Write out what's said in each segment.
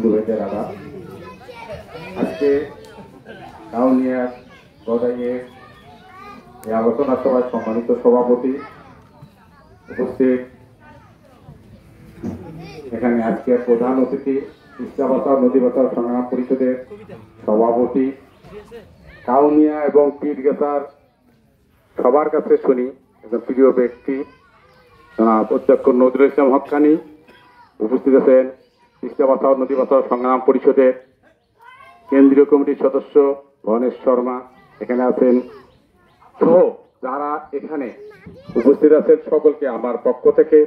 দাদা আজকে কাউনিয়া গদাইয়ে এই আলোচনা সভায় সম্মানিত সভাপতি উপস্থিত, এখানে আজকে প্রধান অতিথি তিস্তা বাঁচাও নদী বাঁচাও সংগ্রাম পরিষদের সভাপতি, কাউনিয়া এবং পীরগাছার সবার কাছে শুনি একজন প্রিয় ব্যক্তি জনাব অধ্যক্ষ নজরুল ইসলাম হক্কানি উপস্থিত আছেন। তিস্তা বাঁচাও নদী বাঁচাও সংগ্রাম পরিষদের কেন্দ্রীয় কমিটির সদস্য ভনেশ শর্মা এখানে আছেন সহ যারা এখানে উপস্থিত আছেন সকলকে আমার পক্ষ থেকে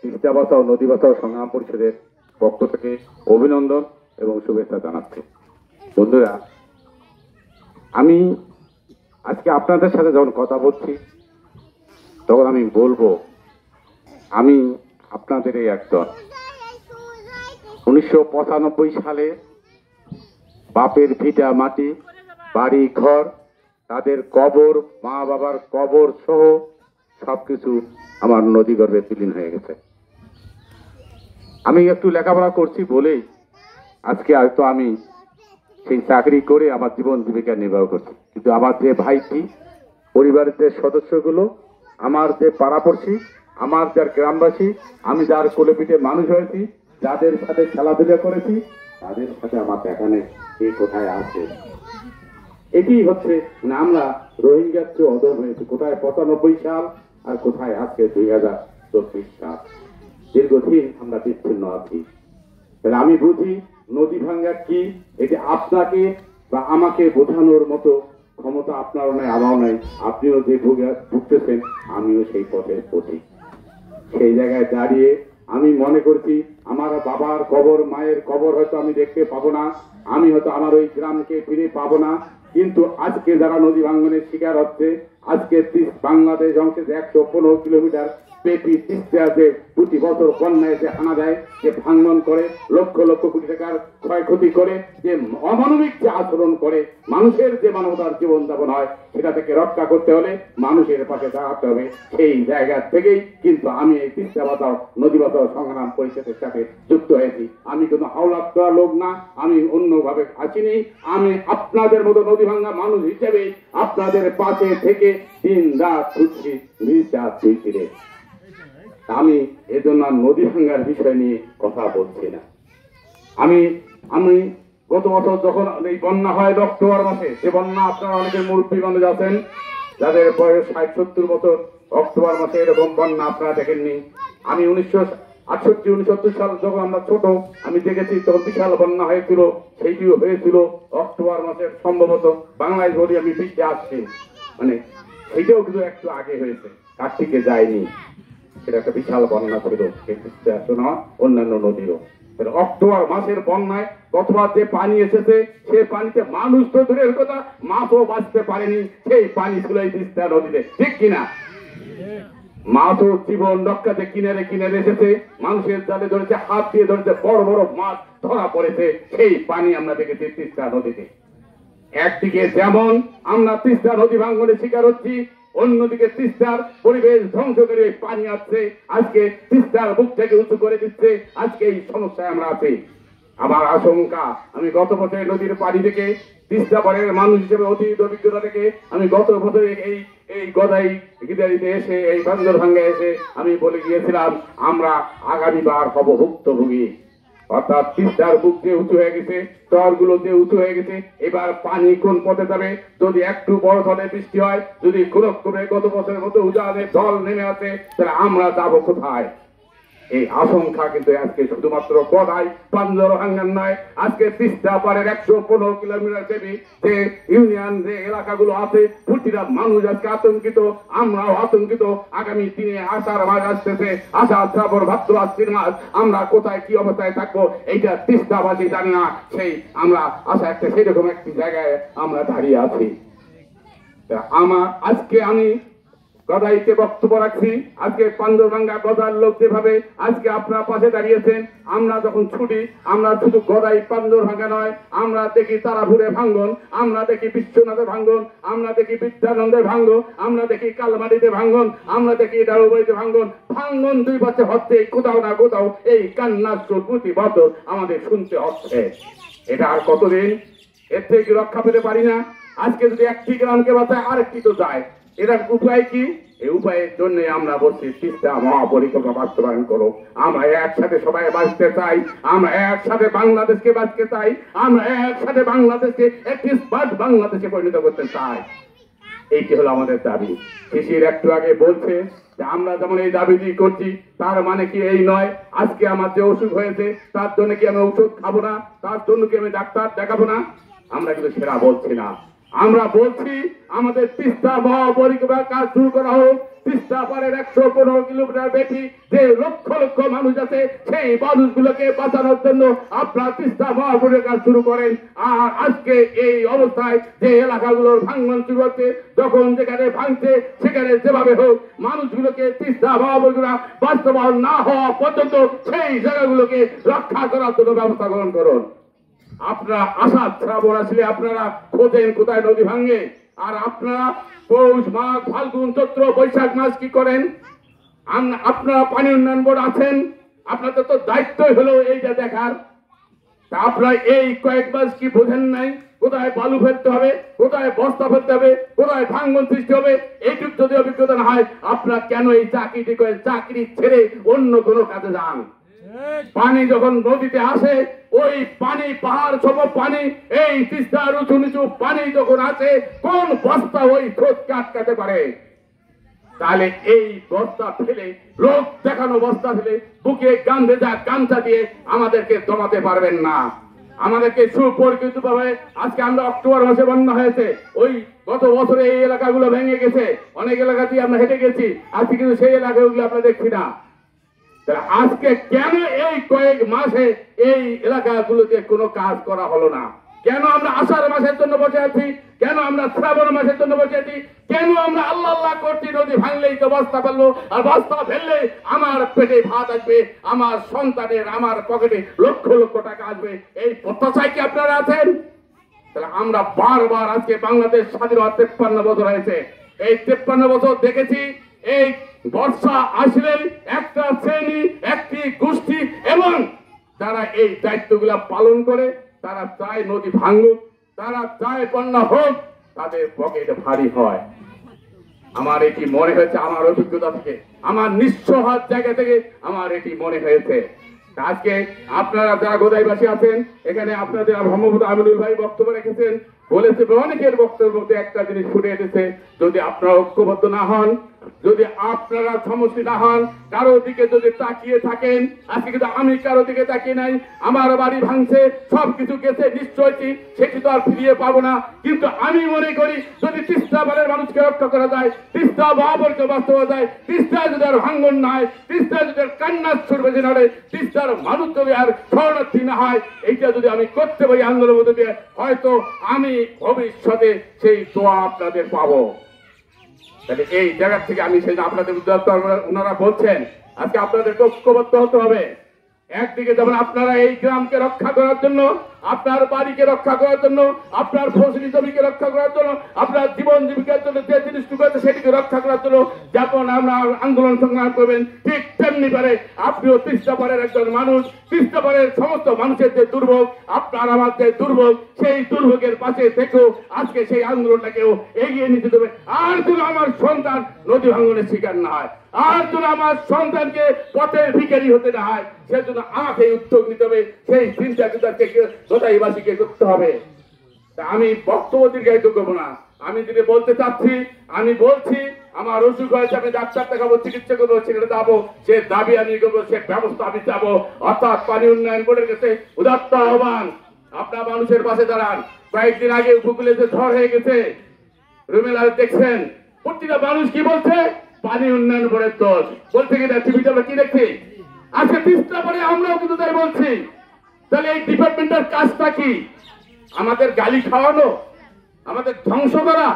তিস্তা বাঁচাও নদী বাঁচাও সংগ্রাম পরিষদের পক্ষ থেকে অভিনন্দন এবং শুভেচ্ছা জানাচ্ছি। বন্ধুরা, আমি আজকে আপনাদের সাথে যখন কথা বলছি তখন আমি বলবো আমি আপনাদের এই একজন 1995 সালে বাপের ভিটা মাটি বাড়ি ঘর তাদের কবর মা বাবার কবর সহ সবকিছু আমার নদী গর্ভে বিলীন হয়ে গেছে। আমি একটু লেখাপড়া করছি বলেই আজকে হয়তো আমি সেই চাকরি করে আমার জীবন জীবিকা নির্বাহ করছি, কিন্তু আমার যে ভাইটি পরিবারের যে সদস্যগুলো, আমার যে পাড়াপড়শি, আমার যার গ্রামবাসী, আমি যার কোলে পিঠে মানুষ হয়েছি, যাদের সাথে খেলাধুলা করেছি, তাদের সাথে আমার দেখা নেই কে কোথায় আছে। এটি হচ্ছে আমরা রোহিঙ্গার চেয়ে অদম হয়েছে, কোথায় 95 সাল আর কোথায় আজকে 2024 সাল। দীর্ঘদিন আমরা বিচ্ছিন্ন আছি। তাহলে আমি বুঝি নদী ভাঙ্গা কি, এটি আপনাকে বা আমাকে বোঝানোর মতো ক্ষমতা আপনারও নাই, আমারও নাই। আপনিও যে ভুগতেছেন আমিও সেই পথের পথিক। সেই জায়গায় দাঁড়িয়ে আমি মনে করছি আমার বাবার কবর মায়ের কবর হয়তো আমি দেখতে পাবো না, আমি হয়তো আমার ওই গ্রামকে ফিরে পাবো না, কিন্তু আজকে যারা নদী ভাঙ্গনের শিকার হচ্ছে, আজকে বাংলাদেশ অংশে 115 কিলোমিটার পেটি তিস্তাতে প্রতি বছর বন্যা এসে হানা দেয়, যে ভাঙন করে লক্ষ লক্ষ কোটি টাকার ক্ষয়ক্ষতি করে, যে অমানবিক যে আচরণ করে, মানুষের যে মানবতার জীবন যাপন হয় সেটা থেকে রক্ষা করতে হলে মানুষের পাশে দাঁড়াতে হবে। সেই জায়গা থেকেই কিন্তু আমি এই তিস্তা বাঁচাও নদী বাঁচাও সংগ্রাম পরিষদের সাথে যুক্ত হয়েছি। আমি কোনো হাওলাত করা লোক না, আমি অন্যভাবে আসিনি। আমি আপনাদের মতো নদী ভাঙ্গা মানুষ হিসেবে আপনাদের পাশে থেকে দিন রাত ছুটছি, নির্যাত দুইছি। আমি এজন্য নদী ভাঙ্গার বিষয় নিয়ে কথা বলছি না। আমি গত বছর যখন এই বন্যা হয় অক্টোবর মাসে, যে বন্যা আপনারা অনেকের মুরব্বী মানুষ আছেন যাদের বয়স 60-70 বছর, অক্টোবর মাসে এরকম বন্যা আপনারা দেখেননি। আমি 1968-69 সাল যখন আমরা ছোট, আমি দেখেছি তখন বিশাল বন্যা হয়েছিল, সেইটিও হয়েছিল অক্টোবর মাসের সম্ভবত বাংলাদেশ বলি আমি বৃষ্টি আসছি, মানে সেইটাও কিন্তু একটু আগে হয়েছে, কার্তিকে যায়নি। এটা একটা বিশাল বন্যা ছিল, অন্যান্য নদীরও। অক্টোবর মাসের বন্যায় গতবার যে পানি এসেছে সেই পানিতে মানুষ তো দূরের কথা, মাছও বাঁচতে পারেনি। সেই পানি ছিল এই তিস্তা নদীতে, ঠিক কিনা? মাছও জীবন রক্ষাতে কিনারে কিনারে এসেছে, মানুষের জালে ধরেছে, হাত দিয়ে ধরেছে, বড় বড় মাছ ধরা পড়েছে। সেই পানি আমরা দেখেছি তিস্তা নদীতে। একদিকে যেমন আমরা তিস্তা নদী ভাঙ্গনের শিকার হচ্ছি, অন্যদিকে তিস্তার পরিবেশ ধ্বংস করে পানি আসছে, আজকে তিস্তার বুক থেকে উঁচু করে দিচ্ছে। আজকে এই সমস্যায় আমরা আছি। আমার আশঙ্কা, আমি গত বছর নদীর পানি থেকে তিস্তা পাড়ের মানুষ হিসেবে অতীত অভিজ্ঞতা থেকে আমি গত বছর এই গদাই গিদারিতে এসে এই বান্দর ভাঙ্গা এসে আমি বলে গিয়েছিলাম আমরা আগামীবার হব ভুক্তভোগী। অর্থাৎ তিস্তার বুক যে উঁচু হয়ে গেছে, চরগুলো যে উঁচু হয়ে গেছে, এবার পানি কোন পথে যাবে? যদি একটু বড় ধরনের বৃষ্টি হয়, যদি করে গত বছরের মতো উজানের জল নেমে আসে, তাহলে আমরা যাবো কোথায়? এই আশঙ্কা কিন্তু আজকে শুধুমাত্র গদাই বান্দরভাঙ্গার নয়, আজকে তিস্তা পাড়ের 115 কিলোমিটার দেবী যে ইউনিয়ন যে এলাকাগুলো আছে, প্রতিটা মানুষ আজকে আতঙ্কিত, আমরাও আতঙ্কিত। আগামী দিনে আষাঢ় মাস আসতেছে, আষাঢ় শ্রাবণ ভাদ্র আশ্বিন মাস, আমরা কোথায় কি অবস্থায় থাকবো এইটা তিস্তাবাসী জানি না। সেই আমরা আশা একটা সেরকম একটি জায়গায় আমরা দাঁড়িয়ে আছি। আজকে আমি গদাইতে বক্তব্য রাখছি। আজকে পান্ডুরভাঙ্গা গদার লোক যেভাবে আজকে আপনার পাশে দাঁড়িয়েছেন, আমরা যখন ছুটি আমরা শুধু গদাই পান্ডুরভাঙ্গা নয়, আমরা দেখি তারাপুরে ভাঙ্গন, আমরা দেখি বিশ্বনাথে ভাঙ্গন, আমরা দেখি বিদ্যানন্দের ভাঙ্গন, আমরা দেখি কালমারিতে ভাঙ্গন, আমরা দেখি ডালুবাড়িতে ভাঙ্গন। ভাঙ্গন 2 বছর হচ্ছে, কোথাও না কোথাও এই কান্নার সুর প্রতি বছর আমাদের শুনতে হচ্ছে। এটা আর কতদিন? এর থেকে রক্ষা পেতে পারি না। আজকে যদি একটি গ্রামকে বাঁচায় আরেকটি তো যায়, এটার উপায় কি? এই উপায়ের জন্য আমরা বলছি তিস্তা মহাপরিকল্পনা বাস্তবায়ন করো। আমরা একসাথে সবাই বাঁচতে চাই, আমরা একসাথে বাংলাদেশকে বাঁচতে চাই, আমরা একসাথে বাংলাদেশকে একটি স্মার্ট বাংলাদেশে পরিণত করতে চাই। এইটি হলো আমাদের দাবি। শিশির একটু আগে বলছে যে আমরা যেমন এই দাবিটি করছি, তার মানে কি এই নয় আজকে আমার যে অসুখ হয়েছে তার জন্য কি আমি ঔষধ খাবো না, তার জন্য কি আমি ডাক্তার দেখাবো না? আমরা কিন্তু সেটা বলছি না। আমরা বলছি আমাদের তিস্তা মহাপরিকল্পনা কাজ শুরু করা হোক। তিস্তা পারের 115 কিলোমিটার ব্যাপী যে লক্ষ লক্ষ মানুষ আছে, সেই মানুষগুলোকে বাঁচানোর জন্য আপনারা তিস্তা মহাপরিকল্পনা কাজ শুরু করেন। আর আজকে এই অবস্থায় যে এলাকাগুলোর ভাঙন শুরু হচ্ছে, যখন যেখানে ভাঙছে সেখানে যেভাবে হোক মানুষগুলোকে তিস্তা মহাপরিকল্পনা বাস্তবায়ন না হওয়া পর্যন্ত সেই জায়গাগুলোকে রক্ষা করার জন্য ব্যবস্থা গ্রহণ করুন। আপনারা আষাঢ় শ্রাবণ আসলে আপনারা খোঁজেন কোথায় নদী ভাঙে, আর আপনারা পৌষ মাঘ ফাল্গুন চৈত্র বৈশাখ মাস কি করেন? আপনারা পানি উন্নয়ন বোর্ড আছেন, আপনাদের তো দায়িত্বই হলো এইটা দেখার। তা আপনারা এই কয়েক মাস কি বোঝেন নাই কোথায় বালু ফেলতে হবে, কোথায় বস্তা ফেলতে হবে, কোথায় ভাঙন সৃষ্টি হবে? এইটুক যদি অভিজ্ঞতা না হয়, আপনারা কেন এই চাকরিটি করেন? চাকরি ছেড়ে অন্য কোনো কাজে যান। পানি যখন নদীতে আসে, ওই পানি পাহাড় সম পানি, এই তিস্তার উঁচু নিচু পানি যখন আসে, কোন বস্তা ওই স্রোতকে আটকাতে পারে? তাহলে এই বস্তা ফেলে, লোক দেখানো বস্তা ফেলে বুকে গান্ধেজা গামছা দিয়ে আমাদেরকে দমাতে পারবেন না। আমাদেরকে সুপরিচিত ভাবে আজকে আমরা অক্টোবর মাসে বন্যা হয়েছে, ওই গত বছরে এই এলাকাগুলো ভেঙে গেছে, অনেক এলাকা দিয়ে আমরা হেঁটে গেছি, আজকে কিন্তু সেই এলাকাগুলো আমরা দেখছি না। আজকে কেন এই কয়েক মাসে এই এলাকাগুলোতে কোনো কাজ করা হলো না? কেন আমরা আষাঢ় মাসের জন্য বসে আছি? কেন আমরা শ্রাবণ মাসের জন্য বসে আছি? কেন আমরা আল্লাহ আল্লাহ করছি নদী ভাঙলেই তো বস্তা ফেললো, আর বস্তা ফেললে আমার পেটে ভাত আসবে, আমার সন্তানের আমার পকেটে লক্ষ লক্ষ টাকা আসবে, এই প্রত্যাশায় কি আপনারা আছেন? তাহলে আমরা বারবার আজকে বাংলাদেশ স্বাধীন হওয়ার 53 বছর হয়েছে, এই 53 বছর দেখেছি এই বর্ষা আসলেই একটা শ্রেণী, একটি গোষ্ঠী এবং যারা এই দায়িত্বগুলা পালন করে, তারা চায় নদী ভাঙুক, তারা চায় বন্যা হোক, তাদের পকেট ভারী হয়। আমার এটি মনে হয়েছে, আমার অভিজ্ঞতা থেকে, আমার নিঃস্বহার জায়গা থেকে আমার এটি মনে হয়েছে। আজকে আপনারা যারা গোদাইবাসী আছেন, এখানে আপনাদের মোহাম্মদ আমিনুল ভাই বক্তব্য রেখেছেন, বলেছে অনেকের বক্তব্যের মধ্যে একটা জিনিস ফুটে এসেছে, যদি আপনারা ঐক্যবদ্ধ না হন, যদি আপনারা সমষ্টি না হন, কারো দিকে যদি তাকিয়ে থাকেন, আজকে কিন্তু আমি কারো দিকে তাকিয়ে নাই, আমার বাড়ি ভাঙছে, সবকিছু গেছে, নিশ্চয়ই সেটি তো আর ফিরিয়ে পাবো না, কিন্তু আমি মনে করি যদি তিস্তা বারের মানুষকে রক্ষা করা যায়, তিস্তা মহাপরিকল্পনা বাস্তব যায়, তিস্তা যদি আর ভাঙ্গন না হয়, তিস্তা যদি আর কান্নার সুর বেজে না হয়, তিস্তার মানুষ যদি আর শরণার্থী না হয়, এইটা যদি আমি করতে পারি আন্দোলনের মধ্যে দিয়ে, হয়তো আমি ভবিষ্যতে সেই দোয়া আপনাদের পাবো। তাহলে এই জায়গা থেকে আমি সেই আপনাদের ওনারা বলছেন আজকে আপনাদেরকে ঐক্যবদ্ধ হতে হবে। একদিকে যেমন আপনারা এই গ্রামকে রক্ষা করার জন্য, আপনার বাড়িকে রক্ষা করার জন্য, আপনার ফসলি জমিকে রক্ষা করার জন্য, আপনার জীবন জীবিকার জন্য যে জিনিসটুকু আছে সেটিকে রক্ষা করার জন্য যেমন আমরা আন্দোলন সংগ্রাম করবেন, ঠিক তেমনি পারে আপনিও তিস্তা পাড়ের একজন মানুষ, তিস্তা পাড়ের সমস্ত মানুষের যে দুর্ভোগ, আপনার আমার যে দুর্ভোগ, সেই দুর্ভোগের পাশে থেকেও আজকে সেই আন্দোলনটাকেও এগিয়ে নিতে দেবে। আর যেন আমার সন্তান নদী ভাঙনের শিকার না হয়, আর যেন আমার সন্তানকে পথের ভিখারি হতে না হয়, সেজন্য আমাকে উদ্যোগ নিতে হবে, সেই চিন্তা গোদাইবাসীকে করতে হবে। আমি বক্তব্য দীর্ঘায়িত করবো না, আমি যেটা বলতে চাচ্ছি, আমি বলছি আমার অসুখ হয়েছে, আমি ডাক্তার দেখাবো, চিকিৎসা করবো, সেখানে যাবো, সে দাবি আমি করবো, সে ব্যবস্থা আমি যাবো। অর্থাৎ পানি উন্নয়ন বোর্ডের কাছে উদাত্ত আহ্বান, আপনার মানুষের পাশে দাঁড়ান। কয়েকদিন আগে উপকূলে যে ঝড় হয়ে গেছে, রুমেলা দেখছেন, প্রতিটা মানুষ কি বলছে? পানি উন্নয়ন বোর্ডের দোষ বলছে, কিনা টিভিতে আমরা কি দেখছি? আজকে তিস্তা পরে আমরাও কিন্তু তাই বলছি। তাহলে এই ডিপার্টমেন্টের কাজটা কি? আমাদের গালি খাওয়ানো, আমাদের ধ্বংস করা?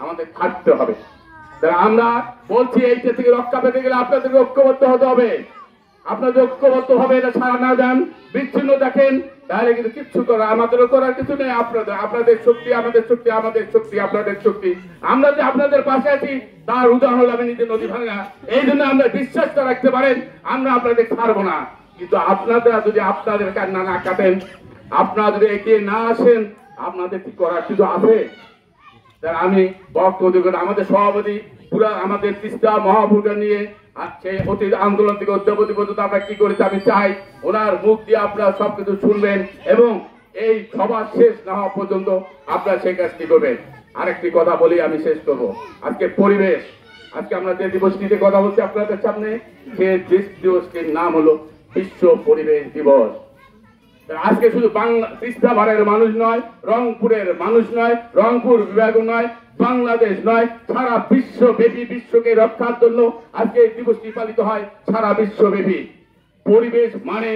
আমাদের থাকতে হবে, তাহলে আমরা বলছি এইটা থেকে রক্ষা পেতে গেলে আপনাদেরকে ঐক্যবদ্ধ হতে হবে। আপনাদের ঐক্যবদ্ধ হবে, এটা সারা না যান, বিচ্ছিন্ন দেখেন, তাহলে কিন্তু কিচ্ছু করা আমাদেরও করার কিছু নেই। আপনাদের শক্তি আমাদের শক্তি, আমাদের শক্তি আপনাদের শক্তি। আমরা যে আপনাদের পাশে আছি তার উদাহরণ হলো আমি নিজে নদী ভাঙা। এই জন্য আমরা বিশ্বাসটা রাখতে পারেন, আমরা আপনাদের ছাড়বো না। কিন্তু আপনারা যদি আপনাদের কান্না না কাটেন, আপনারা যদি এগিয়ে না আসেন, আপনাদের কি করার কিছু আছে? আমি বক্তব্য আমাদের সভাপতি পুরা আমাদের তিস্তা মহাপুরটা নিয়ে সেই অতীত আন্দোলন থেকে অদ্যাবধি পর্যন্ত আমরা কি করেছি আমি চাই ওনার মুখ দিয়ে আপনারা সবকিছু শুনবেন এবং এই সভা শেষ না হওয়া পর্যন্ত আপনারা সেই কাজটি করবেন। আরেকটি কথা বলি আমি শেষ করব। আজকে পরিবেশ, আজকে আমরা যে দিবসটিতে কথা বলছি আপনাদের সামনে, সে দিবসটির নাম হলো বিশ্ব পরিবেশ দিবস। আজকে শুধু বাংলা তিস্তা পাড়ের মানুষ নয়, রংপুরের মানুষ নয়, রংপুর বিভাগ নয়, বাংলাদেশ নয়, সারা বিশ্বব্যাপী বিশ্বকে রক্ষার জন্য আজকে এই দিবসটি পালিত হয় সারা বিশ্বব্যাপী। পরিবেশ মানে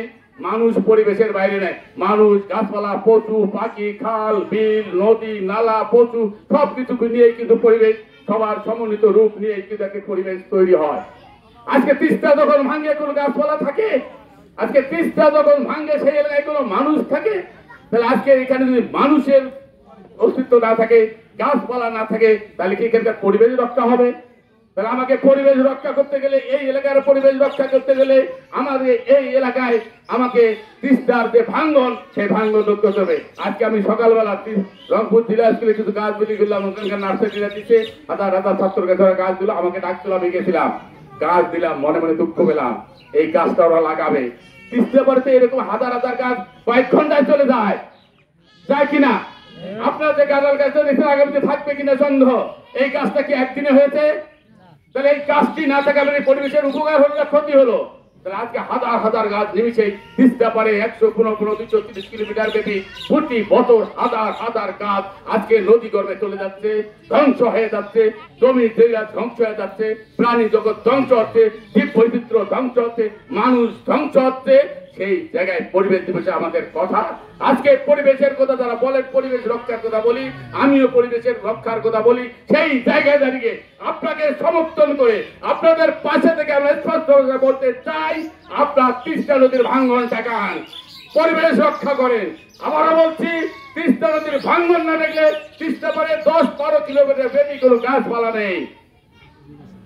মানুষ পরিবেশের বাইরে নেয়, মানুষ গাছপালা, পশু পাখি, খাল বিল নদী নালা পশু সবকিছুকে নিয়ে কিন্তু পরিবেশ, সবার সমন্বিত রূপ নিয়ে কিন্তু একটা পরিবেশ তৈরি হয়। আজকে তিস্তা যখন ভাঙে কোনো গাছপালা থাকে, আজকে তিস্তা যখন ভাঙে সেই এলাকায় কোনো মানুষ থাকে, তাহলে আজকে এখানে যদি মানুষের অস্তিত্ব না থাকে, গাছপালা না থাকে, তাহলে কি এখানকার পরিবেশ রক্ষা হবে? তাহলে আমাকে পরিবেশ রক্ষা করতে গেলে, এই এলাকার পরিবেশ রক্ষা করতে গেলে আমাদের এই এলাকায় আমাকে তিস্তার যে ভাঙ্গন, সেই ভাঙ্গন রোধ করতে হবে। আজকে আমি সকালবেলা রংপুর জেলা স্কুলে কিছু গাছ বিলি করলাম, ওখানকার নার্সারিরা দিচ্ছে হাজার হাজার ছাত্র গাছ দিল, আমাকে ডাকছিল, আমি গেছিলাম, গাছ দিলাম, মনে মনে দুঃখ পেলাম, এই গাছটা ওরা লাগাবে। তিস্তা পাড়তে এরকম হাজার হাজার গাছ কয়েক ঘন্টায় চলে যায়, যায় কিনা? আপনার যে গাছাল গাছটা দেখছেন আগামীতে থাকবে কিনা সন্দেহ। এই গাছটা কি একদিনে হয়েছে? তাহলে এই গাছটি না থাকা মানে পরিবেশের উপকার হলো না ক্ষতি হলো? তাহলে আজকে হাজার হাজার গাছ নিমিশে তিস্তা পারে 115-230 কিলোমিটার ব্যাপী প্রতি বছর হাজার হাজার গাছ আজকে নদী গর্ভে চলে যাচ্ছে, ধ্বংস হয়ে যাচ্ছে, জমি জায়গা ধ্বংস হয়ে যাচ্ছে, প্রাণী জগৎ ধ্বংস হচ্ছে, জীব বৈচিত্র্য ধ্বংস হচ্ছে, মানুষ ধ্বংস হচ্ছে। সেই জায়গায় পরিবেশ দিবসে আমাদের কথা, আজকে পরিবেশের কথা যারা বলেন, পরিবেশ রক্ষার কথা বলি, আমিও পরিবেশের রক্ষার কথা বলি। সেই জায়গায় দাঁড়িয়ে আপনাকে সমর্থন করে আপনাদের পাশে থেকে আমরা স্পষ্ট করতে চাই, আপনার তিস্তা নদীর ভাঙ্গন ঠেকান, পরিবেশ রক্ষা করেন। আবারও বলছি, তিস্তা নদীর ভাঙ্গন না দেখলে তিস্তা পারে 10-12 কিলোমিটার ব্যাপী কোনো গাছপালা নেই।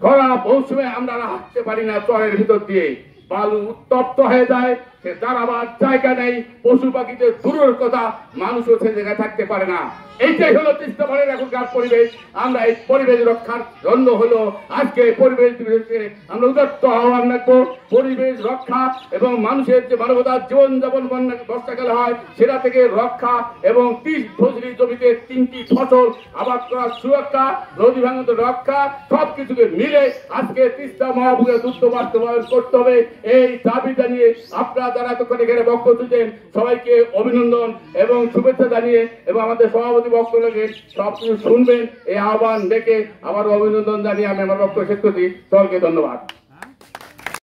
খরা মৌসুমে আমরা হাঁটতে পারি না, চরের ভিতর দিয়ে বালু উত্তপ্ত হয়ে যায়, সে দাঁড়াবার জায়গা নেই, পশু পাখিদের দূরের কথা, মানুষও সে জায়গায় থাকতে পারে না। এইটাই হলো তিস্তা পাড়ের এখনকার পরিবেশ। আমরা এই পরিবেশ রক্ষার জন্য হলো আজকে পরিবেশ দিবসে আমরা উদাত্ত আহ্বান রাখবো। পরিবেশ রক্ষা এবং মানুষের যে মানবতার জীবনযাপন বর্ষাকালে হয় সেটা থেকে রক্ষা এবং 30 ফসলি জমিতে 3টি ফসল আবাদ করার সুরক্ষা, নদী ভাঙন রক্ষা, সবকিছুকে মিলে আজকে তিস্তা মহাপুরের দ্রুত বাস্তবায়ন করতে হবে। এই দাবি জানিয়ে আপনারা যারা এতক্ষণ এখানে বক্তব্য দিচ্ছেন সবাইকে অভিনন্দন এবং শুভেচ্ছা জানিয়ে এবং আমাদের সভাপতি বক্তব্য সবকিছু শুনবেন এই আহ্বান দেখে আবার অভিনন্দন জানিয়ে আমি আমার বক্তব্য শেষ করছি। সকলকে ধন্যবাদ।